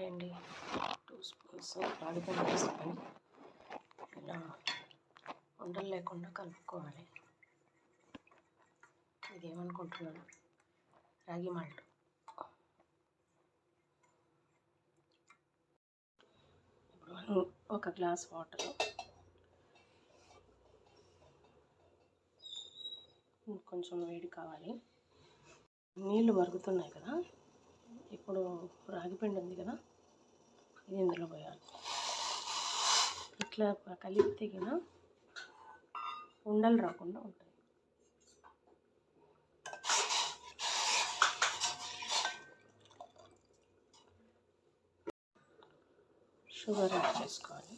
అండి 2 స్పూన్స్ రాగిపిండి వేసుకొని ఇలా ఉండలు లేకుండా కలుపుకోవాలి. ఇది ఏమనుకుంటున్నాను, రాగి మాల్ట్. ఇప్పుడు ఒక గ్లాస్ వాటర్, కొంచెం వేడి కావాలి. నీళ్ళు మరుగుతున్నాయి కదా, ఇప్పుడు రాగిపిండి ఉంది కదా, ఇది ఇందులో పోయాలి. ఇట్లా కలిపితే గిన ఉండలు రాకుండా ఉంటాయి. షుగర్ యాడ్ చేసుకోవాలి.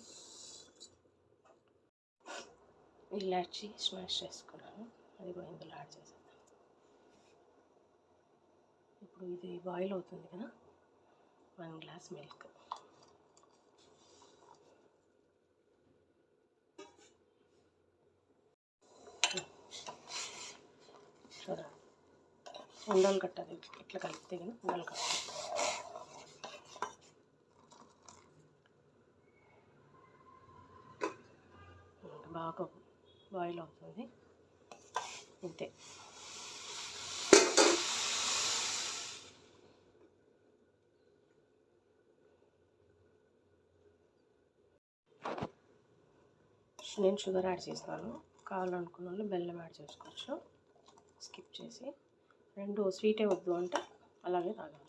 ఇలాచి స్మాష్ చేసుకున్నాను, అది కూడా ఇందులో యాడ్ చేసేద్దాం. ఇప్పుడు ఇది బాయిల్ అవుతుంది కదా, 1 గ్లాస్ మిల్క్. చూడండి, ఉండలు కట్టాలి. ఇట్లా కలిపితే కానీ ఉండలు కట్టాలి. బాగా బాయిల్ అవుతుంది, ఇంతే. నేను షుగర్ యాడ్ చేస్తాను, కావాలనుకున్న వాళ్ళు బెల్లం యాడ్ చేసుకోవచ్చు. స్కిప్ చేసి 2 స్వీటే వద్దు అంటే అలాగే తాగాలి.